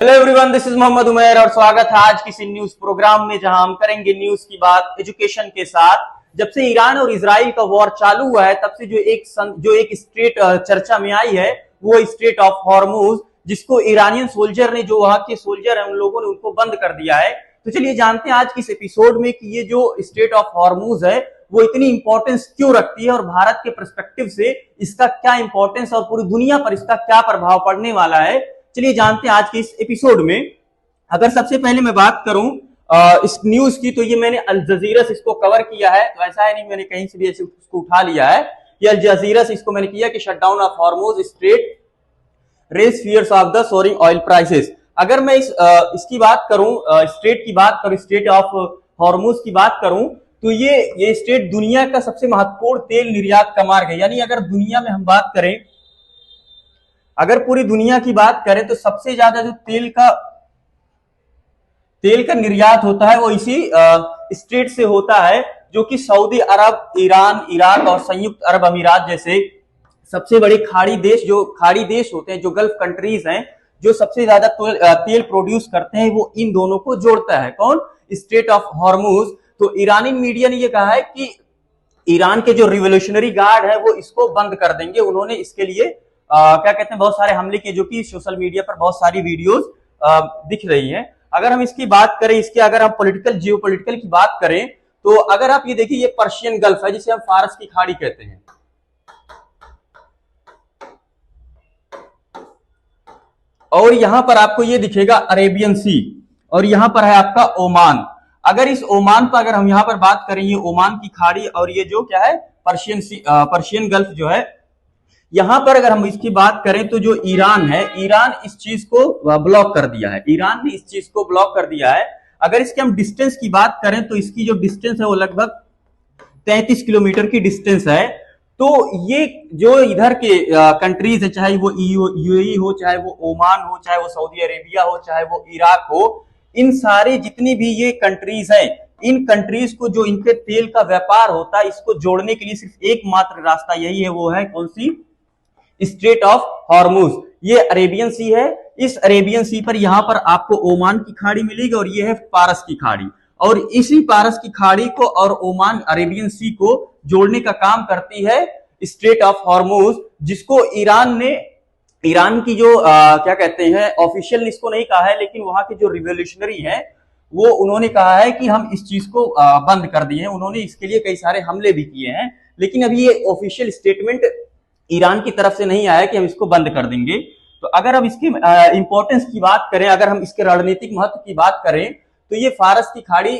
Hello everyone, this is Mohammad Umair और स्वागत है आज किसी न्यूज प्रोग्राम में जहां हम करेंगे न्यूज की बात एजुकेशन के साथ। जब से ईरान और इजराइल का वॉर चालू हुआ है तब से जो एक स्ट्रेट चर्चा में आई है वो स्ट्रेट ऑफ हॉर्मुज, जिसको ईरानियन सोल्जर ने, जो वहां के सोल्जर है उन लोगों ने उनको बंद कर दिया है। तो चलिए जानते हैं आज किस एपिसोड में कि ये जो स्ट्रेट ऑफ हॉर्मुज है वो इतनी इंपॉर्टेंस क्यों रखती है और भारत के पर्सपेक्टिव से इसका क्या इंपॉर्टेंस और पूरी दुनिया पर इसका क्या प्रभाव पड़ने वाला है। चलिए जानते हैं आज के इस एपिसोड में। अगर सबसे पहले मैं बात करूं इस न्यूज की, तो ये मैंने अल जजीरा से इसको कवर किया है, तो ऐसा है नहीं मैंने कहीं से भी ऐसे उसको उठा लिया है। ये अल जजीरा से इसको मैंने किया कि shutdown of Hormuz strait raise fears of the soaring oil prices. अगर मैं इसकी बात करूं, स्ट्रेट की बात करूं, स्ट्रेट ऑफ हॉर्मुज की बात करूं, तो ये स्ट्रेट दुनिया का सबसे महत्वपूर्ण तेल निर्यात का मार्ग है। यानी अगर दुनिया में हम बात करें, अगर पूरी दुनिया की बात करें तो सबसे ज्यादा जो तेल का निर्यात होता है वो इसी स्ट्रेट से होता है, जो कि सऊदी अरब, ईरान, इराक और संयुक्त अरब अमीरात जैसे सबसे बड़े खाड़ी देश होते हैं, जो गल्फ कंट्रीज हैं, जो सबसे ज्यादा तेल प्रोड्यूस करते हैं, वो इन दोनों को जोड़ता है। कौन? Straight of Hormuz. तो ईरानी मीडिया ने ये कहा है कि ईरान के जो रिवोल्यूशनरी गार्ड है वो इसको बंद कर देंगे। उन्होंने इसके लिए क्या कहते हैं, बहुत सारे हमले किए, जो कि सोशल मीडिया पर बहुत सारी वीडियोस दिख रही हैं। अगर हम इसकी बात करें, इसके अगर हम जियोपॉलिटिकल की बात करें, तो अगर आप ये देखिए, ये पर्शियन गल्फ है जिसे हम फारस की खाड़ी कहते हैं, और यहां पर आपको ये दिखेगा अरेबियन सी, और यहां पर है आपका ओमान। अगर इस ओमान पर अगर हम यहां पर बात करें, ये ओमान की खाड़ी और ये जो क्या है पर्शियन गल्फ जो है, यहां पर अगर हम इसकी बात करें तो जो ईरान है, ईरान इस चीज को ब्लॉक कर दिया है, ईरान ने इस चीज को ब्लॉक कर दिया है। अगर इसके हम डिस्टेंस की बात करें तो इसकी जो डिस्टेंस है वो लगभग 33 किलोमीटर की डिस्टेंस है। तो ये जो इधर के कंट्रीज है, चाहे वो यूएई हो, चाहे वो ओमान हो, चाहे वो सऊदी अरेबिया हो, चाहे वो इराक हो, इन सारे जितनी भी ये कंट्रीज हैं, इन कंट्रीज को जो इनके तेल का व्यापार होता है, इसको जोड़ने के लिए सिर्फ एकमात्र रास्ता यही है, वो है कौन सी? Strait of Hormuz. ये अरेबियन सी है, इस अरेबियन सी पर यहां पर आपको ओमान की खाड़ी मिलेगी और ये है पारस की खाड़ी, और इसी पारस की खाड़ी को और ओमान अरेबियन सी को जोड़ने का काम करती है स्ट्रेट ऑफ हॉर्मुज, जिसको ईरान की जो क्या कहते हैं, ऑफिशियल इसको नहीं कहा है, लेकिन वहां के जो रिवोल्यूशनरी है वो उन्होंने कहा है कि हम इस चीज को बंद कर दिए हैं। उन्होंने इसके लिए कई सारे हमले भी किए हैं, लेकिन अभी ये ऑफिशियल स्टेटमेंट ईरान की तरफ से नहीं आया कि हम इसको बंद कर देंगे। तो अगर हम इसकी इंपॉर्टेंस की बात करें, अगर हम इसके रणनीतिक महत्व की बात करें, तो ये फारस की खाड़ी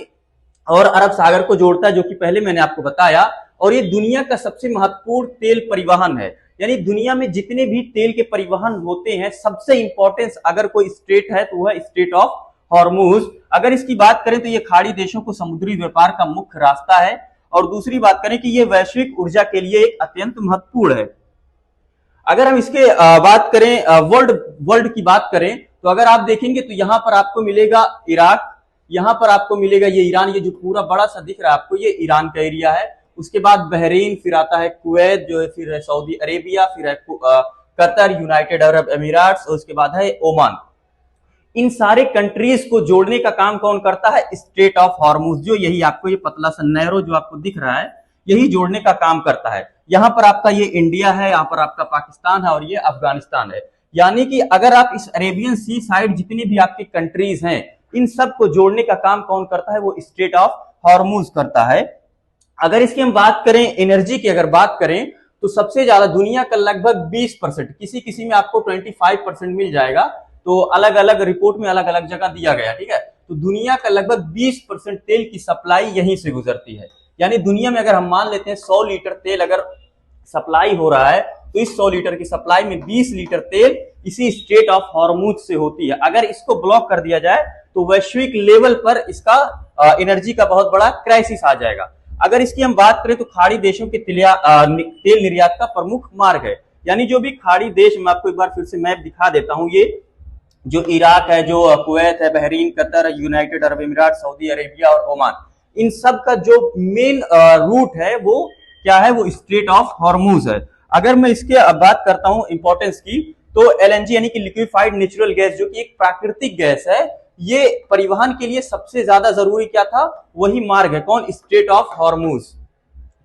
और अरब सागर को जोड़ता है, जो कि पहले मैंने आपको बताया, और ये दुनिया का सबसे महत्वपूर्ण तेल परिवहन है। यानी दुनिया में जितने भी तेल के परिवहन होते हैं, सबसे इंपॉर्टेंस अगर कोई स्ट्रेट है तो वह स्ट्रेट ऑफ हॉर्मुज। अगर इसकी बात करें तो ये खाड़ी देशों को समुद्री व्यापार का मुख्य रास्ता है, और दूसरी बात करें कि ये वैश्विक ऊर्जा के लिए एक अत्यंत महत्वपूर्ण है। अगर हम इसके बात करें, वर्ल्ड की बात करें, तो अगर आप देखेंगे तो यहां पर आपको मिलेगा इराक, यहां पर आपको मिलेगा ये ईरान, ये जो पूरा बड़ा सा दिख रहा है आपको, ये ईरान का एरिया है। उसके बाद बहरीन, फिर आता है कुवैत जो है, फिर है सऊदी अरेबिया, फिर है कतर, यूनाइटेड अरब अमीरात, और उसके बाद है ओमान। इन सारे कंट्रीज को जोड़ने का काम कौन करता है? स्ट्रेट ऑफ हॉर्मुज, जो यही आपको ये पतला सा नैरो जो आपको दिख रहा है, यही जोड़ने का काम करता है। यहां पर आपका ये इंडिया है, यहां पर आपका पाकिस्तान है, और ये अफगानिस्तान है। यानी कि अगर आप इस अरेबियन सी साइड जितनी भी आपकी कंट्रीज हैं, इन सब को जोड़ने का काम कौन करता है? वो स्ट्रेट ऑफ हॉर्मुज करता है। अगर इसकी हम बात करें, एनर्जी की अगर बात करें, तो सबसे ज्यादा दुनिया का लगभग 20%, किसी में आपको 25% मिल जाएगा, तो अलग अलग रिपोर्ट में अलग अलग जगह दिया गया, ठीक है। तो दुनिया का लगभग 20% तेल की सप्लाई यहीं से गुजरती है। यानी दुनिया में अगर हम मान लेते हैं 100 लीटर तेल अगर सप्लाई हो रहा है, तो इस 100 लीटर की सप्लाई में 20 लीटर तेल इसी स्ट्रेट ऑफ हॉर्मुज से होती है। अगर इसको ब्लॉक कर दिया जाए तो वैश्विक लेवल पर इसका एनर्जी का बहुत बड़ा क्राइसिस आ जाएगा। अगर इसकी हम बात करें तो खाड़ी देशों के तेल निर्यात का प्रमुख मार्ग है। यानी जो भी खाड़ी देश, मैं आपको एक बार फिर से मैप दिखा देता हूं, ये जो इराक है, जो कुवैत है, बहरीन, कतर, यूनाइटेड अरब अमीरात, सऊदी अरेबिया और ओमान, इन सब का जो मेन रूट है वो क्या है? वो स्ट्रेट ऑफ हॉर्मुज है। अगर मैं इसके बात करता हूं इंपॉर्टेंस की, तो एलएनजी यानी कि लिक्विफाइड नेचुरल गैस, जो कि एक प्राकृतिक गैस है, ये परिवहन के लिए सबसे ज्यादा जरूरी क्या था, वही मार्ग है, कौन, स्ट्रेट ऑफ हॉर्मुज,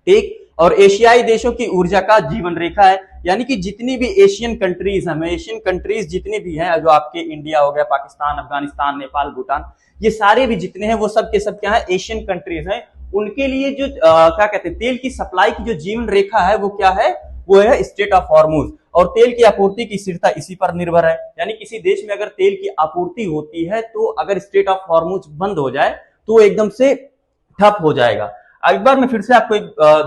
ठीक। और एशियाई देशों की ऊर्जा का जीवन रेखा है, यानी कि जितनी भी एशियन कंट्रीज हैं, एशियन कंट्रीज जितनी भी हैं, जो आपके इंडिया हो गया, पाकिस्तान, अफगानिस्तान, नेपाल, भूटान, ये सारे भी जितने हैं वो सब के सब क्या है, एशियन कंट्रीज हैं। उनके लिए जो क्या कहते हैं, तेल की सप्लाई की जो जीवन रेखा है वो क्या है, वो है स्ट्रेट ऑफ हॉर्मुज। और तेल की आपूर्ति की स्थिरता इसी पर निर्भर है, यानी किसी देश में अगर तेल की आपूर्ति होती है तो अगर स्ट्रेट ऑफ हॉर्मुज बंद हो जाए तो एकदम से ठप हो जाएगा। एक बार मैं फिर से आपको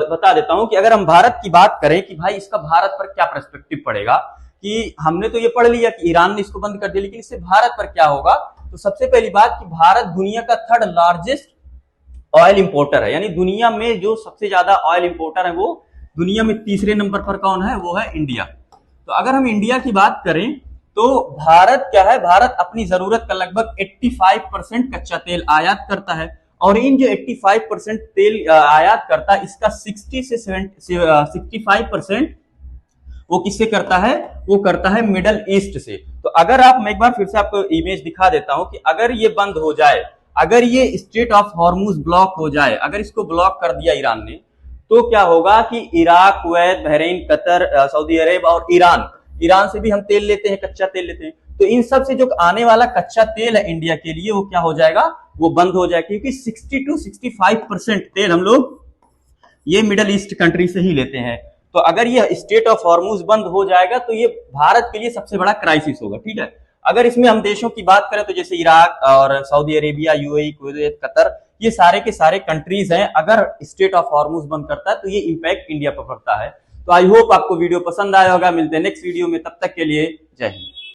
बता देता हूं कि अगर हम भारत की बात करें कि भाई इसका भारत पर क्या पर्सपेक्टिव पड़ेगा, कि हमने तो ये पढ़ लिया कि ईरान ने इसको बंद कर दिया, लेकिन इससे भारत पर क्या होगा। तो सबसे पहली बात कि भारत दुनिया का थर्ड लार्जेस्ट ऑयल इंपोर्टर है, यानी दुनिया में जो सबसे ज्यादा ऑयल इंपोर्टर है वो दुनिया में तीसरे नंबर पर कौन है, वो है इंडिया। तो अगर हम इंडिया की बात करें तो भारत क्या है, भारत अपनी जरूरत का लगभग 85% कच्चा तेल आयात करता है, और इन जो 85% तेल आयात करता है, इसका 60 से 65% वो किससे करता है, वो करता है मिडल ईस्ट से। तो अगर आप, मैं एक बार फिर से आपको इमेज दिखा देता हूं कि अगर ये बंद हो जाए, अगर ये स्ट्रेट ऑफ हॉर्मुज ब्लॉक हो जाए, अगर इसको ब्लॉक कर दिया ईरान ने, तो क्या होगा कि Iraq, Kuwait, Bahrain, Qatar, Saudi Arab और ईरान से भी हम तेल लेते हैं, कच्चा तेल लेते हैं, तो इन सब से जो आने वाला कच्चा तेल है इंडिया के लिए, वो क्या हो जाएगा, वो बंद हो जाएगा, क्योंकि 60 to 65% तेल हम लोग ये मिडल ईस्ट कंट्री से ही लेते हैं। तो अगर ये स्ट्रेट ऑफ हॉर्मुज बंद हो जाएगा तो ये भारत के लिए सबसे बड़ा क्राइसिस होगा, ठीक है। अगर इसमें हम देशों की बात करें तो जैसे इराक और Saudi Arabia, UAE, Kuwait, Qatar, ये सारे के सारे कंट्रीज हैं, अगर स्ट्रेट ऑफ हॉर्मुज बंद करता है तो ये इंपैक्ट इंडिया पर पड़ता है। तो आई होप आपको वीडियो पसंद आया होगा, मिलते हैं नेक्स्ट वीडियो में, तब तक के लिए जय हिंद।